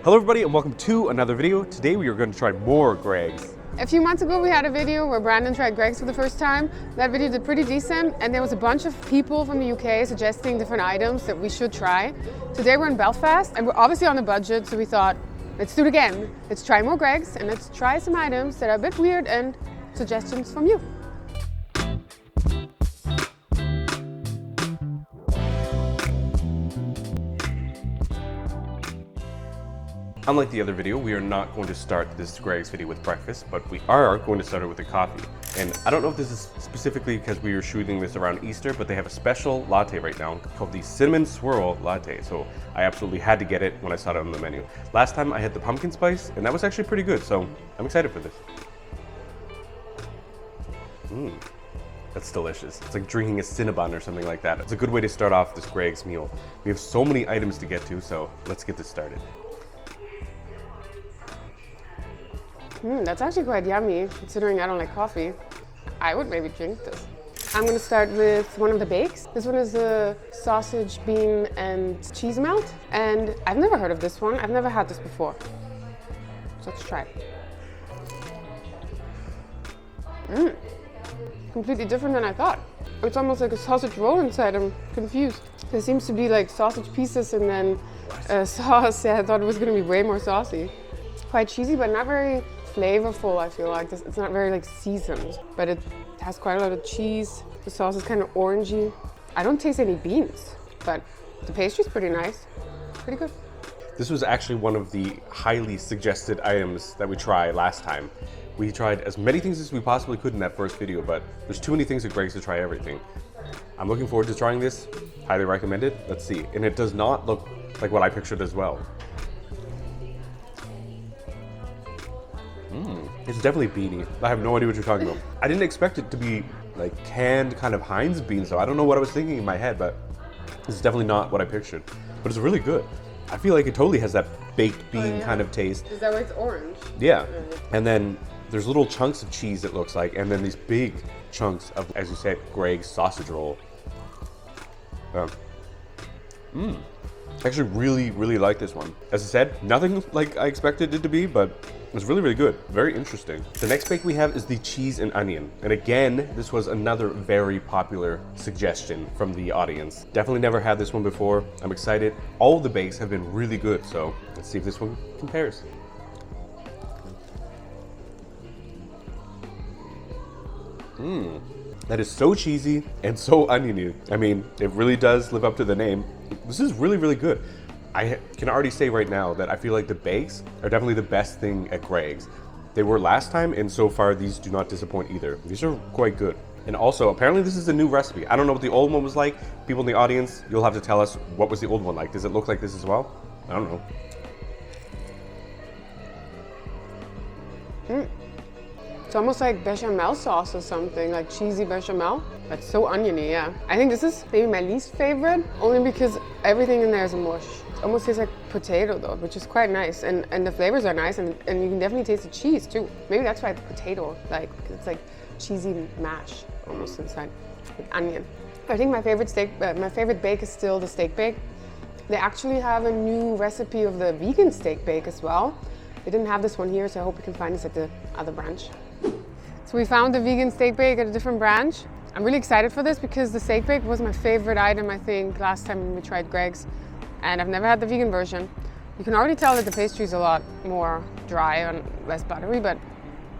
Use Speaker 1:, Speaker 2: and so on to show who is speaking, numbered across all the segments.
Speaker 1: Hello everybody and welcome to another video. Today we are going to try more GREGGS.
Speaker 2: A few months ago we had a video where Brandon tried GREGGS for the first time. That video did pretty decent and there was a bunch of people from the UK suggesting different items that we should try. Today we're in Belfast and we're obviously on a budget, so we thought, let's do it again. Let's try more GREGGS and let's try some items that are a bit weird and suggestions from you.
Speaker 1: Unlike the other video, we are not going to start this GREGGS video with breakfast, but we are going to start it with a coffee. And I don't know if this is specifically because we were shooting this around Easter, but they have a special latte right now called the Cinnamon Swirl Latte. So I absolutely had to get it when I saw it on the menu. Last time I had the pumpkin spice, and that was actually pretty good, so I'm excited for this. That's delicious. It's like drinking a Cinnabon or something like that. It's a good way to start off this GREGGS meal. We have so many items to get to, so let's get this started.
Speaker 2: That's actually quite yummy, considering I don't like coffee. I would maybe drink this. I'm going to start with one of the bakes. This one is a sausage, bean, and cheese melt. And I've never heard of this one. I've never had this before. So let's try it. Completely different than I thought. It's almost like a sausage roll inside. I'm confused. There seems to be like sausage pieces and then sauce. Yeah, I thought it was going to be way more saucy. Quite cheesy, but not very flavorful. I feel like it's not very like seasoned, but it has quite a lot of cheese. The sauce is kind of orangey. I don't taste any beans, but the pastry's pretty nice, pretty good.
Speaker 1: This was actually one of the highly suggested items that we tried last time. We tried as many things as we possibly could in that first video, but there's too many things at GREGGS to try everything. I'm looking forward to trying this. Highly recommend it. Let's see. And it does not look like what I pictured as well. It's definitely beany. I have no idea what you're talking about. I didn't expect it to be like canned kind of Heinz beans though. I don't know what I was thinking in my head, but this is definitely not what I pictured. But it's really good. I feel like it totally has that baked bean kind of taste.
Speaker 2: Is that why it's orange?
Speaker 1: Yeah. And then there's little chunks of cheese, it looks like, and then these big chunks of, as you said, GREGGS sausage roll. Actually really like this one. As I said, nothing like I expected it to be, but it's really, really good. Very interesting. The next bake we have is the cheese and onion. And again, this was another very popular suggestion from the audience. Definitely never had this one before. I'm excited. All of the bakes have been really good, so let's see if this one compares. That is so cheesy and so oniony. I mean, it really does live up to the name. This is really, really good. I can already say right now that I feel like the bakes are definitely the best thing at GREGGS. They were last time, and so far these do not disappoint either. These are quite good. And also, apparently this is a new recipe. I don't know what the old one was like. People in the audience, you'll have to tell us what was the old one like. Does it look like this as well? I don't know.
Speaker 2: It's almost like bechamel sauce or something, like cheesy bechamel. That's so oniony, yeah. I think this is maybe my least favorite, only because everything in there is a mush. It almost tastes like potato though, which is quite nice. And the flavors are nice, and you can definitely taste the cheese too. Maybe that's why the potato, like, it's like cheesy mash almost inside with onion. I think my favorite bake is still the steak bake. They actually have a new recipe of the vegan steak bake as well. They didn't have this one here, so I hope we can find this at the other branch. So we found the vegan steak bake at a different branch. I'm really excited for this because the steak bake was my favorite item, I think, last time we tried GREGGS. And I've never had the vegan version. You can already tell that the pastry is a lot more dry and less buttery, but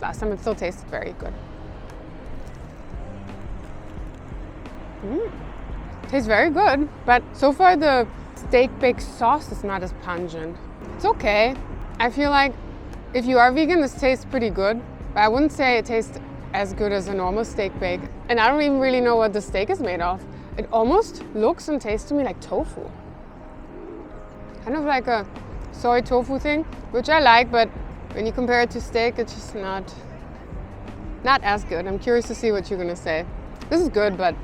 Speaker 2: last time it still tasted very good. Tastes very good, but so far the steak bake sauce is not as pungent. It's okay. I feel like if you are vegan, this tastes pretty good, but I wouldn't say it tastes as good as a normal steak bake. And I don't even really know what the steak is made of. It almost looks and tastes to me like tofu. Kind of like a soy tofu thing, which I like, but when you compare it to steak, it's just not as good. I'm curious to see what you're gonna say. This is good, but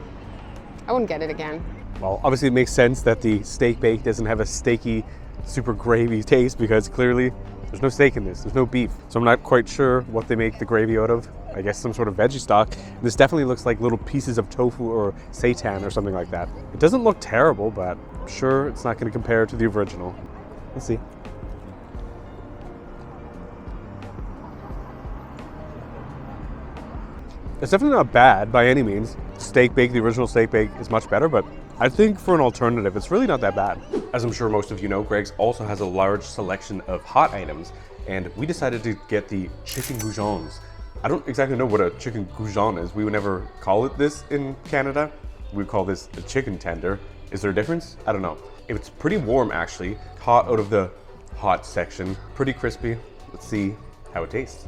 Speaker 2: I wouldn't get it again.
Speaker 1: Well, obviously it makes sense that the steak bake doesn't have a steaky, super gravy taste because clearly there's no steak in this, there's no beef. So I'm not quite sure what they make the gravy out of. I guess some sort of veggie stock. This definitely looks like little pieces of tofu or seitan or something like that. It doesn't look terrible, but I'm sure it's not going to compare to the original. Let's see. It's definitely not bad by any means. Steak bake, the original steak bake is much better, but I think for an alternative, it's really not that bad. As I'm sure most of you know, Greggs also has a large selection of hot items, and we decided to get the chicken goujons. I don't exactly know what a chicken goujon is. We would never call it this in Canada. We call this a chicken tender. Is there a difference? I don't know. It's pretty warm actually, hot out of the hot section, pretty crispy. Let's see how it tastes.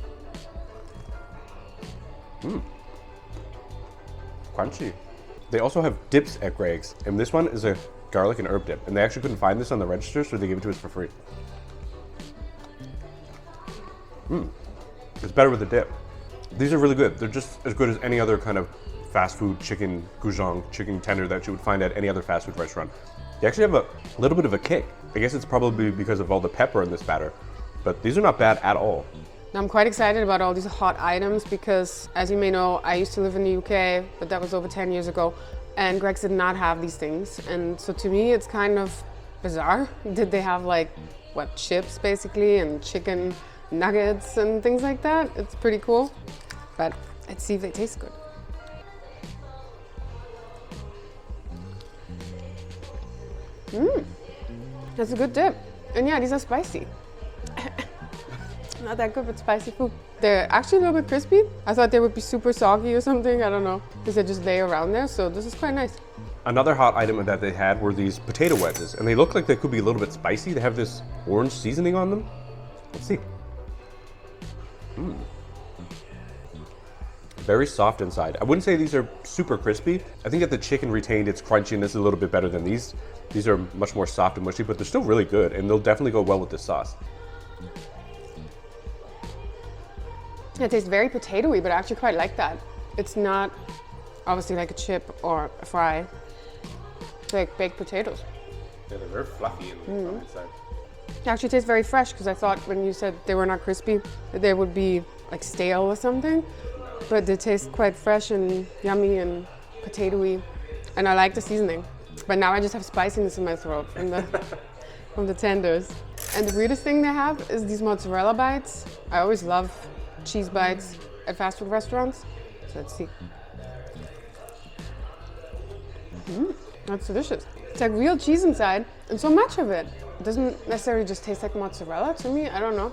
Speaker 1: Crunchy. They also have dips at Greggs, and this one is a garlic and herb dip, and they actually couldn't find this on the register, so they gave it to us for free. It's better with the dip. These are really good. They're just as good as any other kind of fast food chicken goujon, chicken tender that you would find at any other fast food restaurant. They actually have a little bit of a kick. I guess it's probably because of all the pepper in this batter, but these are not bad at all.
Speaker 2: I'm quite excited about all these hot items because, as you may know, I used to live in the UK, but that was over 10 years ago, and Greggs did not have these things. And so to me, it's kind of bizarre. Did they have like, what, chips basically, and chicken nuggets and things like that? It's pretty cool, but let's see if they taste good. That's a good dip. And yeah, these are spicy. Not that good, but spicy food. They're actually a little bit crispy. I thought they would be super soggy or something, I don't know, because they just lay around there, so this is quite nice.
Speaker 1: Another hot item that they had were these potato wedges, and they look like they could be a little bit spicy. They have this orange seasoning on them. Let's see. Very soft inside. I wouldn't say these are super crispy. I think that the chicken retained its crunchiness a little bit better than these. These are much more soft and mushy, but they're still really good, and they'll definitely go well with this sauce.
Speaker 2: It tastes very potatoey, but I actually quite like that. It's not obviously like a chip or a fry. It's like baked potatoes.
Speaker 1: Yeah, they're very fluffy on the inside.
Speaker 2: It actually tastes very fresh because I thought when you said they were not crispy, that they would be like stale or something. But they taste quite fresh and yummy and potatoey. And I like the seasoning. But now I just have spiciness in my throat from the, from the tenders. And the weirdest thing they have is these mozzarella bites. I always love cheese bites at fast food restaurants. So let's see. That's delicious. It's like real cheese inside and so much of it. It doesn't necessarily just taste like mozzarella to me, I don't know.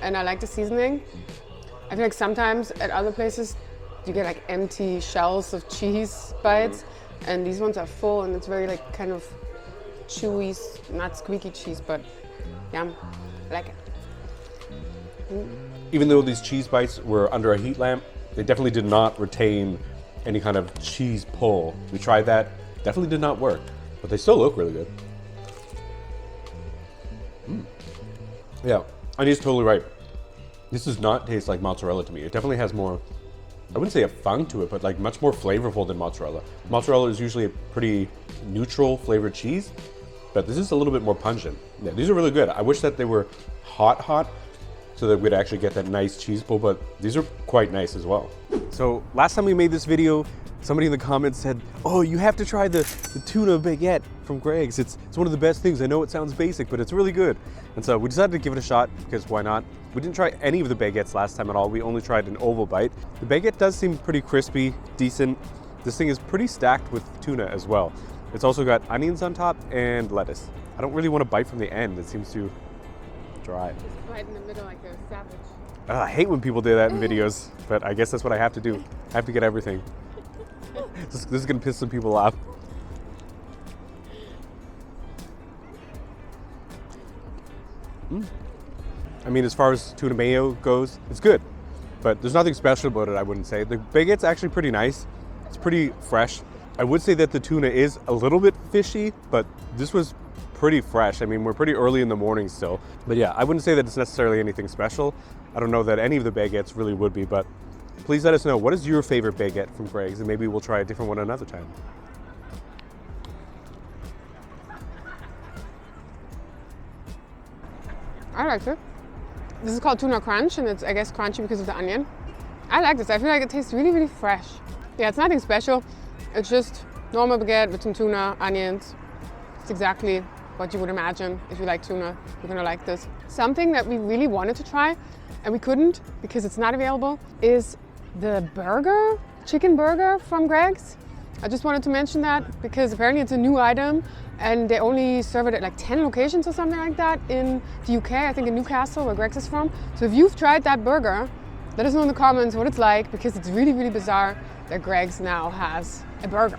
Speaker 2: And I like the seasoning. I feel like sometimes at other places you get like empty shells of cheese bites and these ones are full and it's very like kind of chewy, not squeaky cheese, but yum, I like it.
Speaker 1: Even though these cheese bites were under a heat lamp, they definitely did not retain any kind of cheese pull. We tried that, definitely did not work, but they still look really good. Yeah, Anya's totally right. This does not taste like mozzarella to me. It definitely has more, I wouldn't say a funk to it, but like much more flavorful than mozzarella. Mozzarella is usually a pretty neutral flavored cheese, but this is a little bit more pungent. Yeah, these are really good. I wish that they were hot, so that we'd actually get that nice cheese pull, but these are quite nice as well. So last time we made this video, somebody in the comments said, oh, you have to try the tuna baguette from Greggs. It's one of the best things. I know it sounds basic, but it's really good. And so we decided to give it a shot, because why not? We didn't try any of the baguettes last time at all. We only tried an oval bite. The baguette does seem pretty crispy, decent. This thing is pretty stacked with tuna as well. It's also got onions on top and lettuce. I don't really want to bite from the end. It seems too dry.
Speaker 2: Just right in the middle like a savage.
Speaker 1: I hate when people do that in videos, but I guess that's what I have to do. I have to get everything. This is gonna piss some people off. I mean, as far as tuna mayo goes, it's good, but there's nothing special about it, I wouldn't say. The baguette's actually pretty nice. It's pretty fresh. I would say that the tuna is a little bit fishy, but this was pretty fresh. I mean, we're pretty early in the morning still. But yeah, I wouldn't say that it's necessarily anything special. I don't know that any of the baguettes really would be, but please let us know, what is your favorite baguette from Greggs, and maybe we'll try a different one another time.
Speaker 2: I like it. This is called Tuna Crunch, and it's, I guess, crunchy because of the onion. I like this. I feel like it tastes really, really fresh. Yeah, it's nothing special. It's just normal baguette with some tuna, onions. It's exactly what you would imagine. If you like tuna, you're gonna like this. Something that we really wanted to try, and we couldn't because it's not available, is the burger, chicken burger from GREGGS. I just wanted to mention that because apparently it's a new item and they only serve it at like 10 locations or something like that in the UK, I think in Newcastle where GREGGS is from. So if you've tried that burger, let us know in the comments what it's like because it's really, really bizarre that GREGGS now has a burger.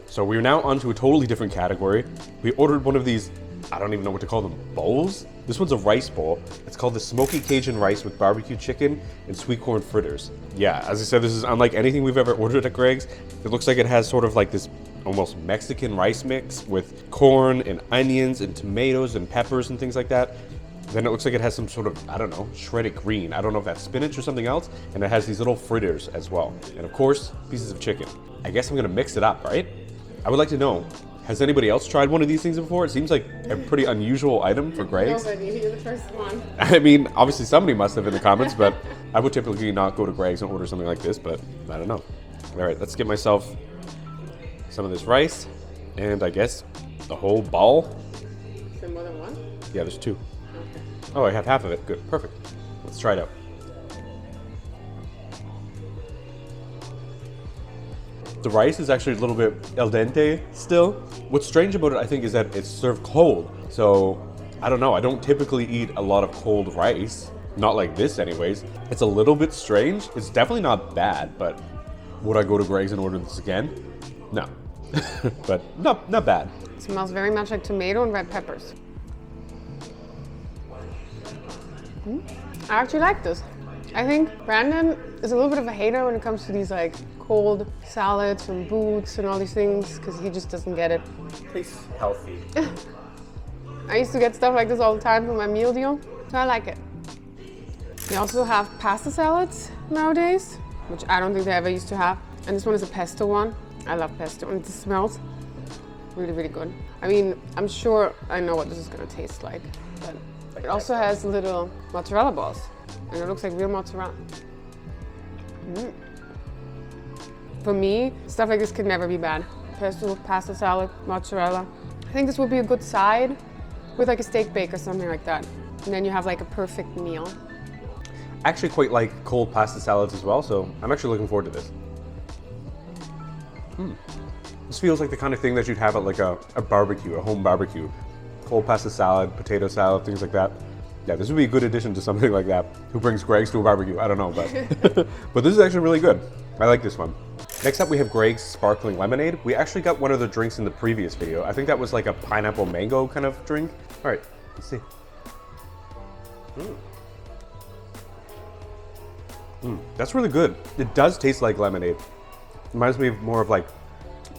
Speaker 1: So we're now onto a totally different category. We ordered one of these, I don't even know what to call them, bowls? This one's a rice bowl. It's called the Smoky Cajun rice with barbecue chicken and sweet corn fritters. Yeah, as I said, this is unlike anything we've ever ordered at GREGGS. It looks like it has sort of like this almost Mexican rice mix with corn and onions and tomatoes and peppers and things like that. Then it looks like it has some sort of, I don't know, shredded green. I don't know if that's spinach or something else. And it has these little fritters as well. And of course, pieces of chicken. I guess I'm gonna mix it up, right? I would like to know, has anybody else tried one of these things before? It seems like a pretty unusual item for GREGGS.
Speaker 2: Nobody, you're the first one.
Speaker 1: I mean, obviously somebody must have in the comments, but I would typically not go to GREGGS and order something like this, but I don't know. All right, let's get myself some of this rice, and I guess the whole bowl.
Speaker 2: Is there more than one?
Speaker 1: Yeah, there's two.
Speaker 2: Okay.
Speaker 1: Oh, I have half of it. Good, perfect. Let's try it out. The rice is actually a little bit al dente still. What's strange about it, I think, is that it's served cold. So, I don't know, I don't typically eat a lot of cold rice. Not like this anyways. It's a little bit strange. It's definitely not bad, but would I go to GREGGS and order this again? No. But not bad.
Speaker 2: It smells very much like tomato and red peppers. I actually like this. I think Brandon is a little bit of a hater when it comes to these like cold salads from Boots and all these things because he just doesn't get it.
Speaker 1: Tastes healthy.
Speaker 2: I used to get stuff like this all the time for my meal deal, so I like it. They also have pasta salads nowadays, which I don't think they ever used to have. And this one is a pesto one. I love pesto and it smells really, really good. I mean, I'm sure I know what this is gonna taste like, but it also has little mozzarella balls and it looks like real mozzarella. For me, stuff like this could never be bad. Pesto, pasta salad, mozzarella. I think this would be a good side with like a steak bake or something like that. And then you have like a perfect meal.
Speaker 1: I actually quite like cold pasta salads as well, so I'm actually looking forward to this. This feels like the kind of thing that you'd have at like a barbecue, a home barbecue. Cold pasta salad, potato salad, things like that. Yeah, this would be a good addition to something like that. Who brings GREGGS to a barbecue? I don't know, but but this is actually really good. I like this one. Next up we have GREGGS Sparkling Lemonade. We actually got one of the drinks in the previous video. I think that was like a pineapple mango kind of drink. All right, let's see. That's really good. It does taste like lemonade. Reminds me of more of like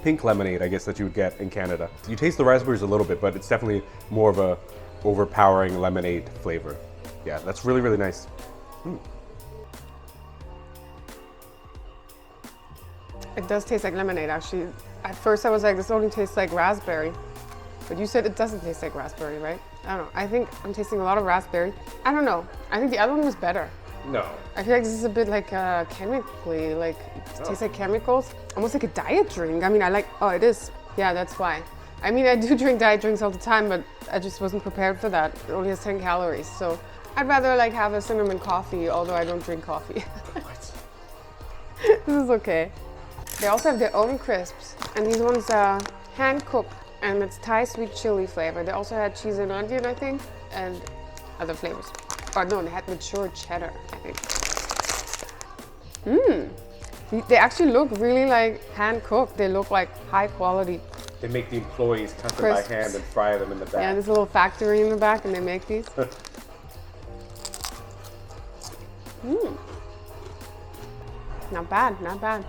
Speaker 1: pink lemonade, I guess, that you would get in Canada. You taste the raspberries a little bit, but it's definitely more of a overpowering lemonade flavor. Yeah, that's really, really nice.
Speaker 2: It does taste like lemonade, actually. At first I was like, this only tastes like raspberry. But you said it doesn't taste like raspberry, right? I don't know. I think I'm tasting a lot of raspberry. I don't know. I think the other one was better.
Speaker 1: No.
Speaker 2: I feel like this is a bit like chemically, like it tastes like chemicals. Almost like a diet drink. I mean, oh, it is. Yeah, that's why. I mean, I do drink diet drinks all the time, but I just wasn't prepared for that. It only has 10 calories. So I'd rather like have a cinnamon coffee, although I don't drink coffee.
Speaker 1: What?
Speaker 2: This is okay. They also have their own crisps, and these ones are hand cooked, and it's Thai sweet chili flavor. They also had cheese and onion, I think, and other flavors. Oh no, they had mature cheddar, I think. They actually look really like hand cooked. They look like high quality.
Speaker 1: They make the employees cut them by hand and fry them in the back.
Speaker 2: Yeah, there's a little factory in the back and they make these. Not bad, not bad.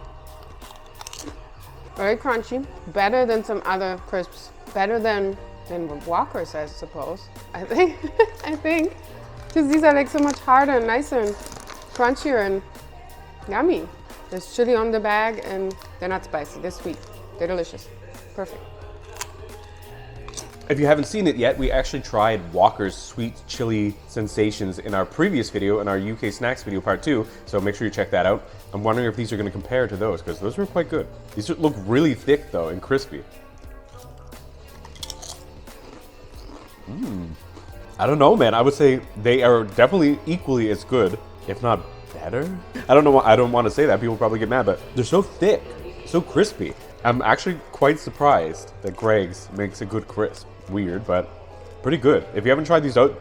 Speaker 2: Very crunchy. Better than some other crisps. Better than Walker's, I suppose. I think. I think. Because these are like so much harder and nicer and crunchier and yummy. There's chili on the bag and they're not spicy, they're sweet. They're delicious. Perfect.
Speaker 1: If you haven't seen it yet, we actually tried Walker's Sweet Chili Sensations in our previous video, in our UK Snacks video part 2, so make sure you check that out. I'm wondering if these are going to compare to those, because those were quite good. These look really thick though and crispy. I don't know, man. I would say they are definitely equally as good, if not better? I don't know. I don't want to say that. People probably get mad, but they're so thick, so crispy. I'm actually quite surprised that GREGGS makes a good crisp. Weird, but pretty good. If you haven't tried these out,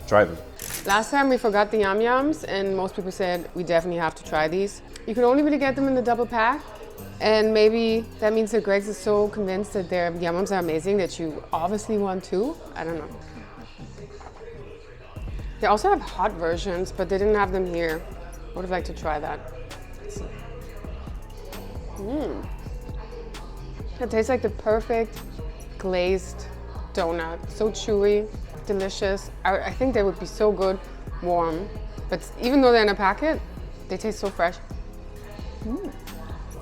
Speaker 1: try them.
Speaker 2: Last time we forgot the Yum Yums, and most people said we definitely have to try these. You can only really get them in the double pack, and maybe that means that GREGGS is so convinced that their Yum Yums are amazing that you obviously want to. I don't know. They also have hot versions, but they didn't have them here. I would have liked to try that. It tastes like the perfect glazed donut. So chewy, delicious. I think they would be so good warm. But even though they're in a packet, they taste so fresh.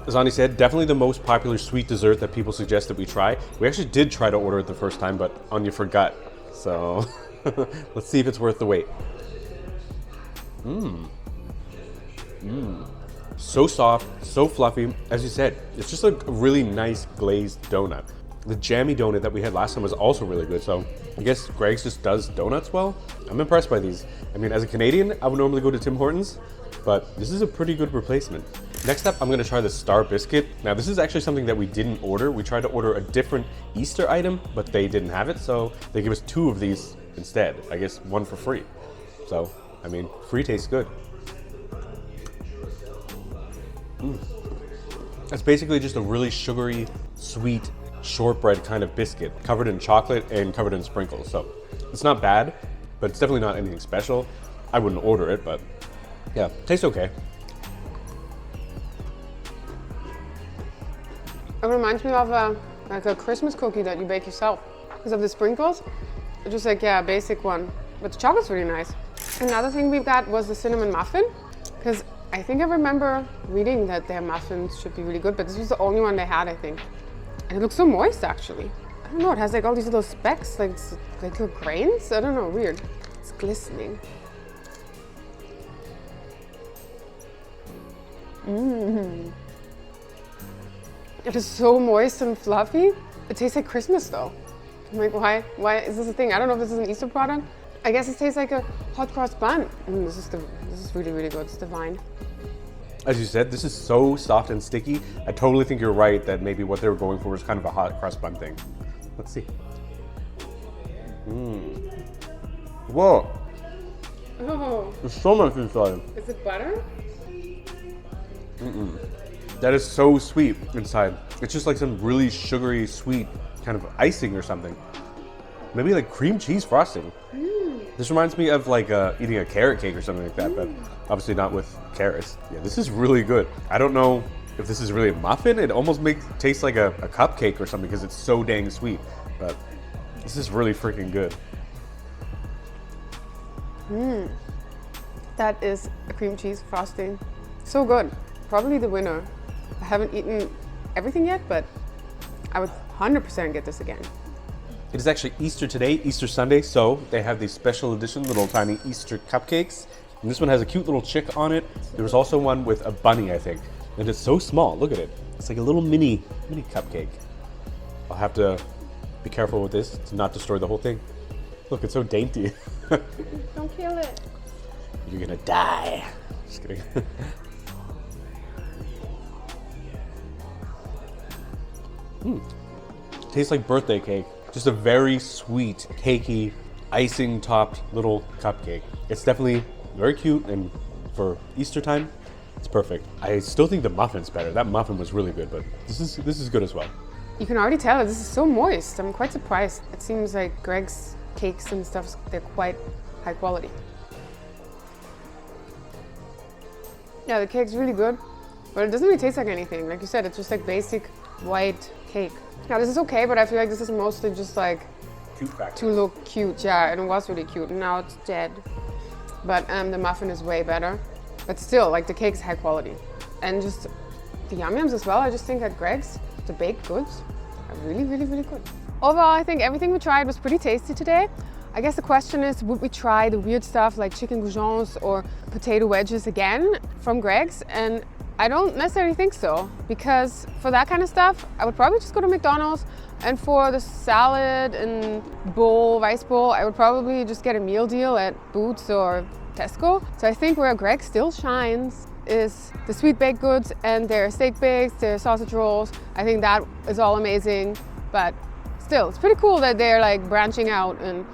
Speaker 1: As Ani said, definitely the most popular sweet dessert that people suggest that we try. We actually did try to order it the first time, but Anya forgot. So let's see if it's worth the wait. So soft, so fluffy. As you said, it's just like a really nice glazed donut. The jammy donut that we had last time was also really good. So I guess GREGGS just does donuts well. I'm impressed by these. I mean, as a Canadian, I would normally go to Tim Hortons, but this is a pretty good replacement. Next up, I'm gonna try the Star Biscuit. Now, this is actually something that we didn't order. We tried to order a different Easter item, but they didn't have it, so they gave us 2 of these instead. I guess 1 for free. So, I mean, free tastes good. It's basically just a really sugary, sweet, shortbread kind of biscuit, covered in chocolate and covered in sprinkles. So, it's not bad, but it's definitely not anything special. I wouldn't order it, but yeah, tastes okay.
Speaker 2: It reminds me of like a Christmas cookie that you bake yourself. Because of the sprinkles, it's just like, yeah, a basic one. But the chocolate's really nice. Another thing we got was the cinnamon muffin. Because I think I remember reading that their muffins should be really good, but this was the only one they had, I think. And it looks so moist, actually. I don't know, it has like all these little specks, like little grains. I don't know, weird. It's glistening. It is so moist and fluffy. It tastes like Christmas though. I'm like, why is this a thing? I don't know if this is an Easter product. I guess it tastes like a hot cross bun. This is really, really good. It's divine.
Speaker 1: As you said, this is so soft and sticky. I totally think you're right that maybe what they were going for was kind of a hot cross bun thing. Let's see. Whoa.
Speaker 2: Oh.
Speaker 1: There's so much inside.
Speaker 2: Is it butter?
Speaker 1: That is so sweet inside. It's just like some really sugary, sweet kind of icing or something. Maybe like cream cheese frosting. This reminds me of like eating a carrot cake or something like that, but obviously not with carrots. Yeah, this is really good. I don't know if this is really a muffin. It almost tastes like a cupcake or something because it's so dang sweet, but this is really freaking good.
Speaker 2: That is a cream cheese frosting. So good. Probably the winner. I haven't eaten everything yet, but I would 100% get this again.
Speaker 1: It is actually Easter today, Easter Sunday, so they have these special edition little tiny Easter cupcakes. And this one has a cute little chick on it. There was also one with a bunny, I think. And it's so small, look at it. It's like a little mini cupcake. I'll have to be careful with this to not destroy the whole thing. Look, it's so dainty.
Speaker 2: Don't kill it.
Speaker 1: You're gonna die. Just kidding. Tastes like birthday cake. Just a very sweet, cakey, icing-topped little cupcake. It's definitely very cute, and for Easter time, it's perfect. I still think the muffin's better. That muffin was really good, but this is good as well.
Speaker 2: You can already tell this is so moist. I'm quite surprised. It seems like GREGGS cakes and stuff, they're quite high quality. Yeah, the cake's really good, but it doesn't really taste like anything. Like you said, it's just like basic white cake. Now this is okay, but I feel like this is mostly just like
Speaker 1: Cute factor.
Speaker 2: to look cute. Yeah, and it was really cute. And now it's dead. But the muffin is way better. But still, like the cake is high quality. And just the Yum Yums as well. I just think at GREGGS, the baked goods are really, really, really good. Overall, I think everything we tried was pretty tasty today. I guess the question is, would we try the weird stuff like chicken goujons or potato wedges again from GREGGS? And I don't necessarily think so, because for that kind of stuff, I would probably just go to McDonald's, and for the salad and bowl, rice bowl, I would probably just get a meal deal at Boots or Tesco. So I think where Greggs still shines is the sweet baked goods and their steak bakes, their sausage rolls. I think that is all amazing, but still, it's pretty cool that they're like branching out and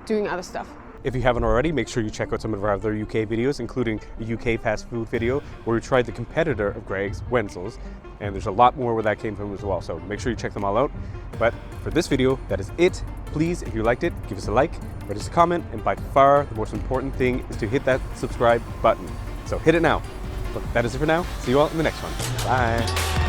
Speaker 2: doing other stuff.
Speaker 1: If you haven't already, make sure you check out some of our other UK videos, including the UK fast food video where we tried the competitor of Greggs, Wenzel's, and there's a lot more where that came from as well, so make sure you check them all out. But for this video, that is it. Please, if you liked it, give us a like, write us a comment, and by far the most important thing is to hit that subscribe button. So hit it now. But that is it for now. See you all in the next one. Bye.